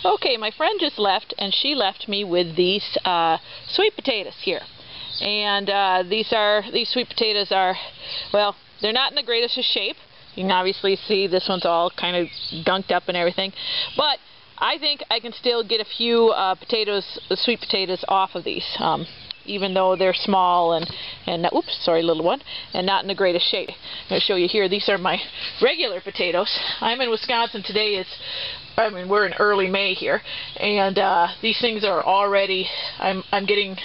Okay, my friend just left, and she left me with these sweet potatoes here. And these sweet potatoes are, well, they're not in the greatest of shape. You can obviously see this one's all kind of gunked up and everything. But I think I can still get a few sweet potatoes off of these, even though they're small and oops, sorry, little one, and not in the greatest shape. I'm going to show you here. These are my regular potatoes. I'm in Wisconsin today. We're in early May here, and these things are already, I'm getting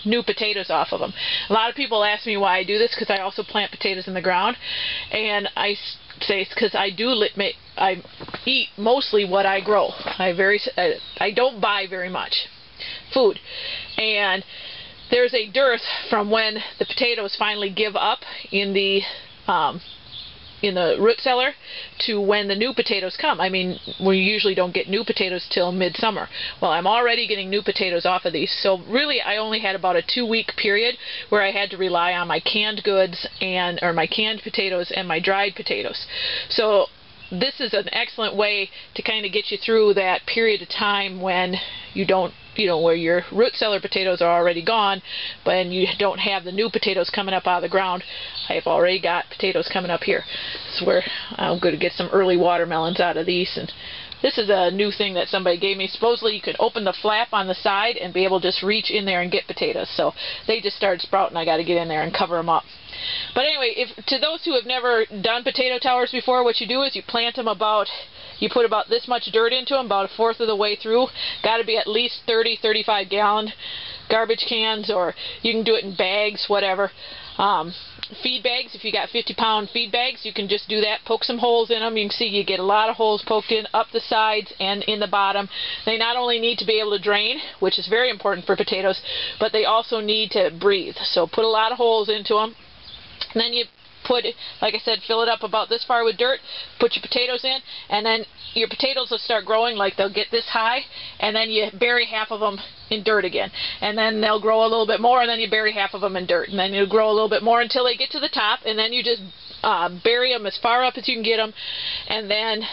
new potatoes off of them. A lot of people ask me why I do this, because I also plant potatoes in the ground, and I say it's because I eat mostly what I grow. I don't buy very much food, and there's a dearth from when the potatoes finally give up in the root cellar to when the new potatoes come. I mean, we usually don't get new potatoes till midsummer. Well, I'm already getting new potatoes off of these, so really I only had about a 2-week period where I had to rely on my canned goods or my canned potatoes and my dried potatoes. So this is an excellent way to kind of get you through that period of time when you don't, where your root cellar potatoes are already gone, but you don't have the new potatoes coming up out of the ground. I've already got potatoes coming up here. This is where I'm going to get some early watermelons out of these. And this is a new thing that somebody gave me. Supposedly you can open the flap on the side and be able to just reach in there and get potatoes. So they just started sprouting. I got to get in there and cover them up. But anyway, to those who have never done potato towers before, what you do is you plant them you put about this much dirt into them, about 1/4 of the way through. Got to be at least 30-35 gallon garbage cans, or you can do it in bags, whatever. Feed bags, if you got 50-pound feed bags, you can just do that. Poke some holes in them. You can see you get a lot of holes poked in up the sides and in the bottom. They not only need to be able to drain, which is very important for potatoes, but they also need to breathe. So put a lot of holes into them. And then you put, like I said, fill it up about this far with dirt, put your potatoes in, and then your potatoes will start growing, like they'll get this high, and then you bury half of them in dirt again. And then they'll grow a little bit more, and then you bury half of them in dirt. And then you'll grow a little bit more until they get to the top, and then you just bury them as far up as you can get them, and then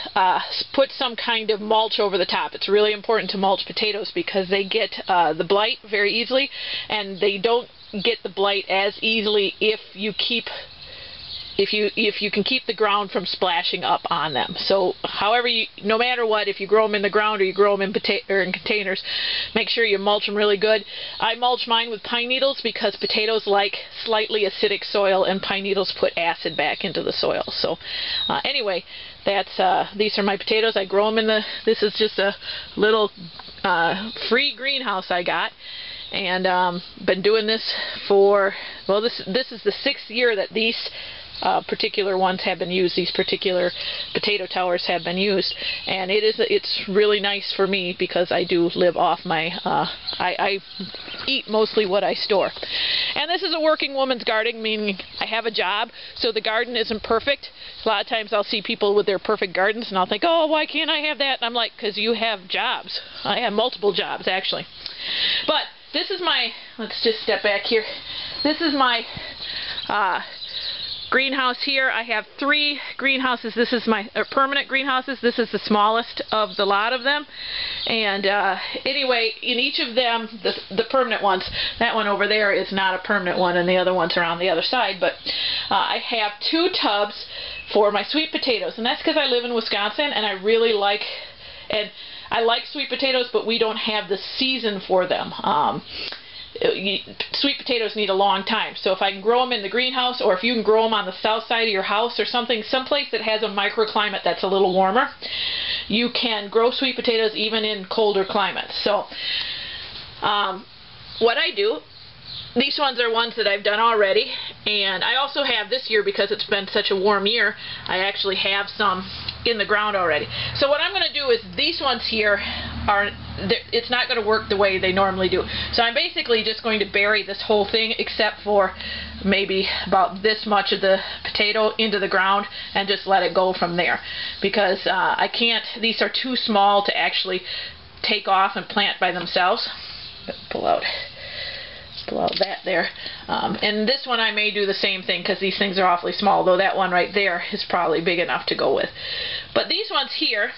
put some kind of mulch over the top. It's really important to mulch potatoes because they get the blight very easily, and they don't get the blight as easily if you can keep the ground from splashing up on them. So however no matter what, if you grow them in the ground or you grow them in containers, make sure you mulch them really good. I mulch mine with pine needles because potatoes like slightly acidic soil, and pine needles put acid back into the soil. So anyway, these are my potatoes. I grow them this is just a little free greenhouse I got. And been doing this for, well, this is the 6th year that these particular ones have been used. These particular potato towers have been used, and it's really nice for me because I do live off my I eat mostly what I store. And this is a working woman's garden, meaning I have a job, so the garden isn't perfect. A lot of times I'll see people with their perfect gardens and I'll think, oh, why can't I have that? And I'm like, because you have jobs. I have multiple jobs actually. But this is my, let's just step back here. This is my greenhouse here. I have 3 greenhouses. This is my permanent greenhouses. This is the smallest of the lot of them. And anyway, in each of them, the permanent ones, that one over there is not a permanent one, and the other ones are on the other side. But I have 2 tubs for my sweet potatoes, and that's because I live in Wisconsin, and I really like, and I like sweet potatoes, but we don't have the season for them. Sweet potatoes need a long time, so if I can grow them in the greenhouse, or if you can grow them on the south side of your house or something, someplace that has a microclimate that's a little warmer, you can grow sweet potatoes even in colder climates. So what I do, these ones are ones that I've done already, and I also have this year, because it's been such a warm year, I actually have some in the ground already. So what I'm going to do is, these ones here it's not going to work the way they normally do. So I'm basically just going to bury this whole thing, except for maybe about this much of the potato, into the ground, and just let it go from there, because I can't, these are too small to actually take off and plant by themselves. Pull out that there. And this one I may do the same thing, because these things are awfully small, though that one right there is probably big enough to go with. But these ones here,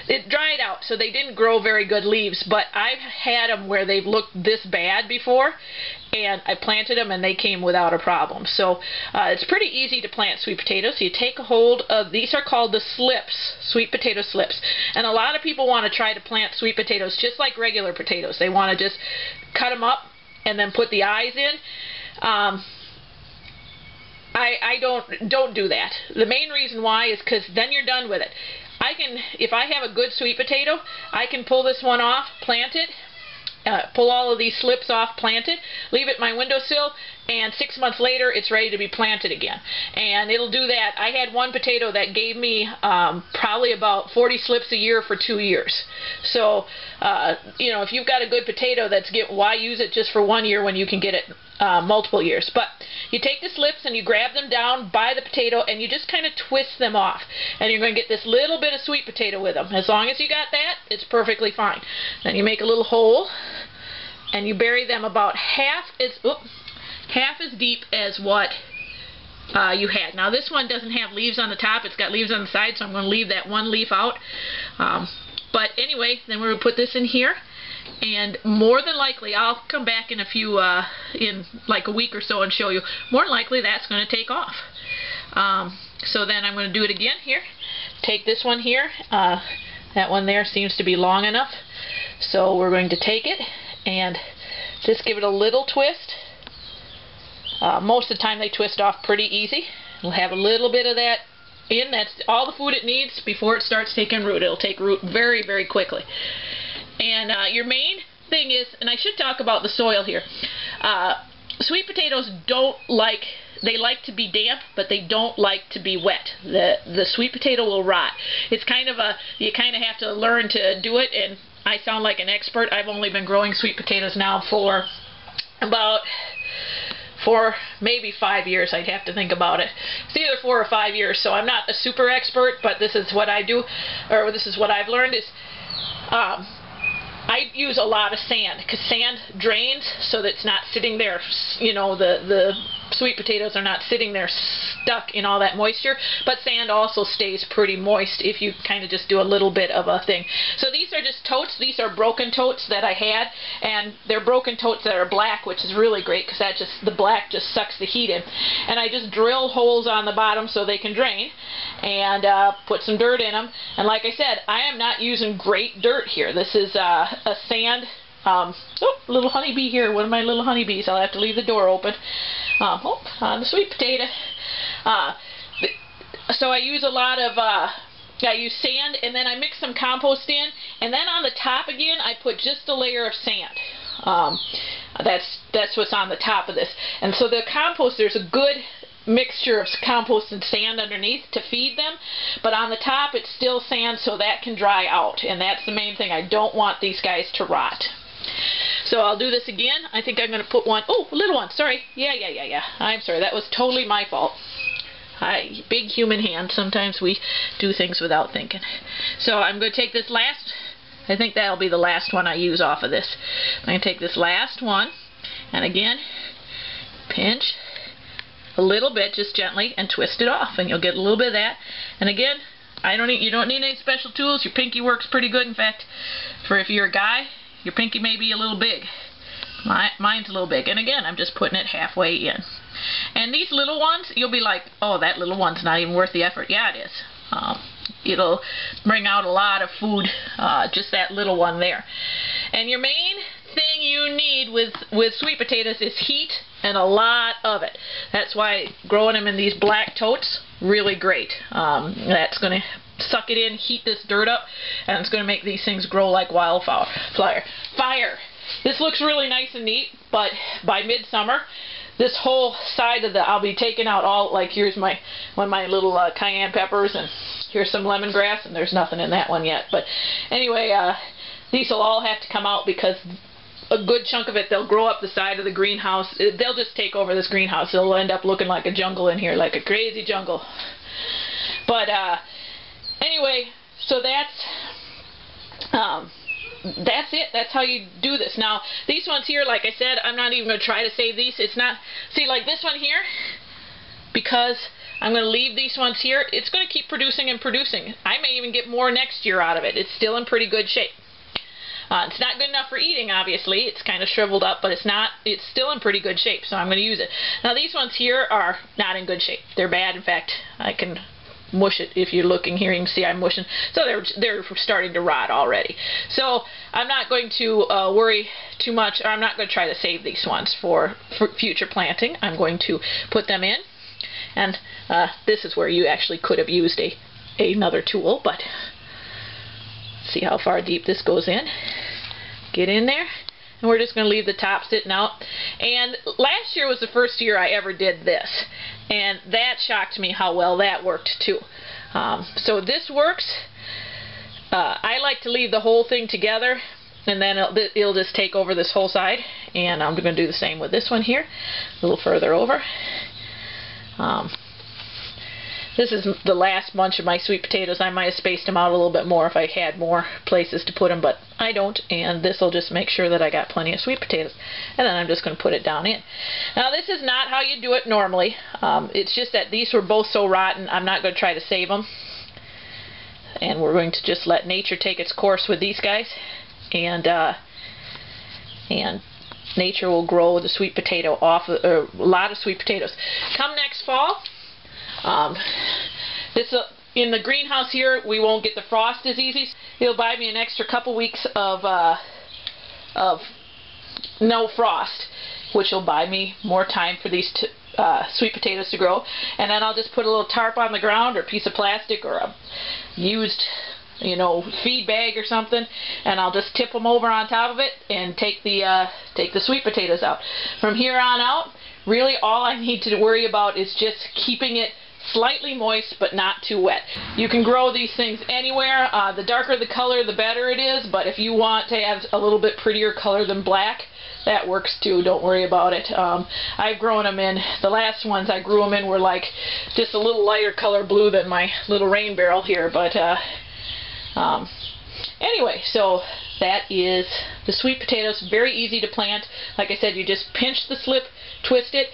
it dried out, so they didn't grow very good leaves, but I've had them where they've looked this bad before, and I planted them and they came without a problem. So it's pretty easy to plant sweet potatoes. You take a hold of, these are called the slips, sweet potato slips, and a lot of people want to try to plant sweet potatoes just like regular potatoes. They want to just cut them up and then put the eyes in. I don't do that. The main reason why is because then you're done with it. If I have a good sweet potato, I can pull this one off, plant it, pull all of these slips off, plant it, leave it in my windowsill, and 6 months later it's ready to be planted again. And it'll do that. I had one potato that gave me probably about 40 slips a year for 2 years. So, you know, if you've got a good potato, why use it just for 1 year when you can get it multiple years? But you take the slips and you grab them down by the potato and you just kind of twist them off. And you're going to get this little bit of sweet potato with them. As long as you got that, it's perfectly fine. Then you make a little hole and you bury them about half as deep as what you had. Now this one doesn't have leaves on the top, it's got leaves on the side, so I'm going to leave that one leaf out. But anyway, then we're going to put this in here, and more than likely, I'll come back in in like a week or so and show you, more than likely that's going to take off. So then I'm going to do it again here. Take this one here, that one there seems to be long enough, so we're going to take it and just give it a little twist. Most of the time they twist off pretty easy. We'll have a little bit of that in. That's all the food it needs before it starts taking root. It'll take root very, very quickly. And your main thing is, and I should talk about the soil here, sweet potatoes they like to be damp, but they don't like to be wet. The sweet potato will rot. It's kind of you kind of have to learn to do it, and I sound like an expert. I've only been growing sweet potatoes now for maybe 5 years. I'd have to think about it. It's either 4 or 5 years, so I'm not a super expert, but this is what I do, or this is what I've learned is I use a lot of sand, because sand drains so that it's not sitting there, you know, the sweet potatoes are not sitting there stuck in all that moisture, but sand also stays pretty moist if you kind of just do a little bit of a thing. So these are just totes. These are broken totes that I had, and they're broken totes that are black, which is really great because the black just sucks the heat in. And I just drill holes on the bottom so they can drain, and put some dirt in them. And like I said, I am not using great dirt here. This is a sand. Little honeybee here, one of my little honeybees. I'll have to leave the door open. On the sweet potato. So I use a lot of, I use sand, and then I mix some compost in, and then on the top again, I put just a layer of sand. That's what's on the top of this. And so the compost, there's a good mixture of compost and sand underneath to feed them, but on the top it's still sand, so that can dry out, and that's the main thing. I don't want these guys to rot. So I'll do this again. I think I'm going to put one, a little one, sorry. Yeah. I'm sorry, that was totally my fault. Big human hand. Sometimes we do things without thinking. So I'm going to take this last, I think that'll be the last one I use off of this. I'm going to take this last one, and again, pinch a little bit, just gently, and twist it off, and you'll get a little bit of that. And again, you don't need any special tools. Your pinky works pretty good. In fact, if you're a guy, your pinky may be a little big. Mine's a little big. And again, I'm just putting it halfway in. And these little ones, you'll be like, oh, that little one's not even worth the effort. Yeah, it is. It'll bring out a lot of food, just that little one there. And your main thing you need with sweet potatoes is heat, and a lot of it. That's why growing them in these black totes, really great. That's going to suck it in, heat this dirt up, and it's going to make these things grow like wildfire. Fire! This looks really nice and neat, but by midsummer, this whole side of I'll be taking out all, like here's one of my little cayenne peppers, and here's some lemongrass, and there's nothing in that one yet. But anyway, these will all have to come out because a good chunk of it, they'll grow up the side of the greenhouse. They'll just take over this greenhouse. It'll end up looking like a jungle in here, like a crazy jungle. But anyway, so that's it. That's how you do this. Now, these ones here, like I said, I'm not even going to try to save these. It's not, see, like this one here, because I'm going to leave these ones here. It's going to keep producing and producing. I may even get more next year out of it. It's still in pretty good shape. It's not good enough for eating, obviously. It's kind of shriveled up, but it's still in pretty good shape, so I'm going to use it. Now, these ones here are not in good shape. They're bad. In fact, I can mush it. If you're looking here, you can see I'm mushing. So they're starting to rot already. So I'm not going to worry too much, or I'm not going to try to save these ones for future planting. I'm going to put them in, and this is where you actually could have used another tool, but see how far deep this goes in. Get in there, and we're just going to leave the top sitting out. And last year was the first year I ever did this, and that shocked me how well that worked too. So this works. I like to leave the whole thing together, and then it'll just take over this whole side. And I'm going to do the same with this one here, a little further over. This is the last bunch of my sweet potatoes. I might have spaced them out a little bit more if I had more places to put them, but I don't, and this will just make sure that I got plenty of sweet potatoes. And then I'm just going to put it down in. Now, this is not how you do it normally. It's just that these were both so rotten, I'm not going to try to save them. And we're going to just let nature take its course with these guys, and nature will grow the sweet potato off, a lot of sweet potatoes. Come next fall, in the greenhouse here, we won't get the frost as easy. It'll buy me an extra couple weeks of no frost, which will buy me more time for these sweet potatoes to grow. And then I'll just put a little tarp on the ground, or a piece of plastic, or a used, feed bag or something, and I'll just tip them over on top of it and take the sweet potatoes out. From here on out, really all I need to worry about is just keeping it slightly moist but not too wet. You can grow these things anywhere. The darker the color, the better it is, but if you want to have a little bit prettier color than black, that works too. Don't worry about it. I've grown them in, the last ones I grew them in were like just a little lighter color blue than my little rain barrel here, but anyway, so that is the sweet potatoes. Very easy to plant. Like I said, you just pinch the slip, twist it.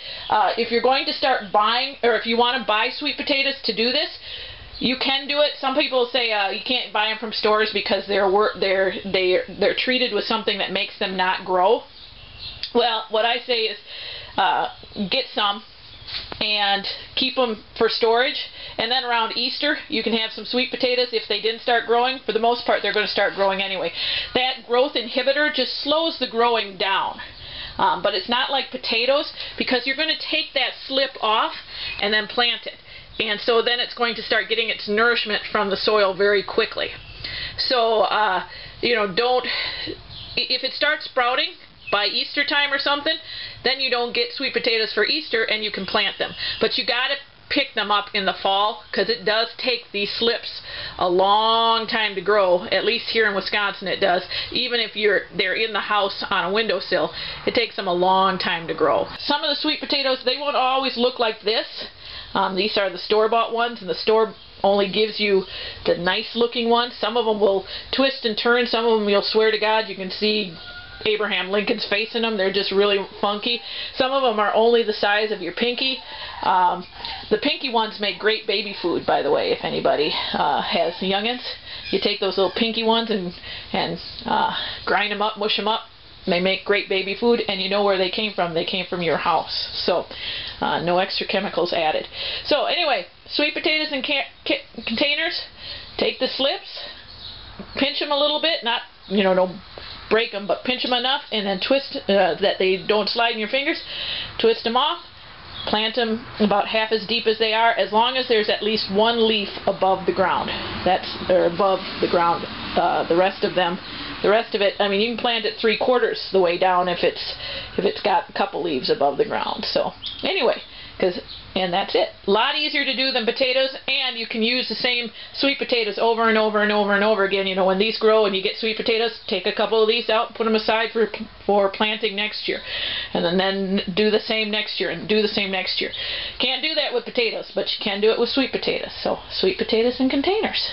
If you're going to start buying, or if you want to buy sweet potatoes to do this, you can do it. Some people say you can't buy them from stores because they're treated with something that makes them not grow. Well, what I say is get some and keep them for storage, and then around Easter you can have some sweet potatoes. If they didn't start growing, for the most part they're going to start growing anyway. That growth inhibitor just slows the growing down, but it's not like potatoes, because you're going to take that slip off and then plant it, and so then it's going to start getting its nourishment from the soil very quickly. So don't, if it starts sprouting by Easter time or something, then you don't get sweet potatoes for Easter and you can plant them. But you got to pick them up in the fall, because it does take these slips a long time to grow. At least here in Wisconsin it does. Even if they're in the house on a windowsill, it takes them a long time to grow. Some of the sweet potatoes, they won't always look like this. These are the store-bought ones, and the store only gives you the nice looking ones. Some of them will twist and turn. Some of them, you'll swear to God, you can see Abraham Lincoln's face in them. They're just really funky. Some of them are only the size of your pinky. The pinky ones make great baby food, by the way, if anybody has youngins. You take those little pinky ones and grind them up, mush them up. They make great baby food, and you know where they came from. They came from your house. So no extra chemicals added. So anyway, sweet potatoes in containers. Take the slips, pinch them a little bit, not, don't break them, but pinch them enough, and then twist that they don't slide in your fingers. Twist them off, plant them about half as deep as they are, as long as there's at least one leaf above the ground. Or above the ground. The rest of it, I mean, you can plant it 3/4 the way down if it's got a couple leaves above the ground. So anyway, and that's it. A lot easier to do than potatoes, and you can use the same sweet potatoes over and over and over and over again. When these grow and you get sweet potatoes, take a couple of these out, put them aside for planting next year, and then do the same next year, and do the same next year. Can't do that with potatoes, but you can do it with sweet potatoes. So sweet potatoes in containers.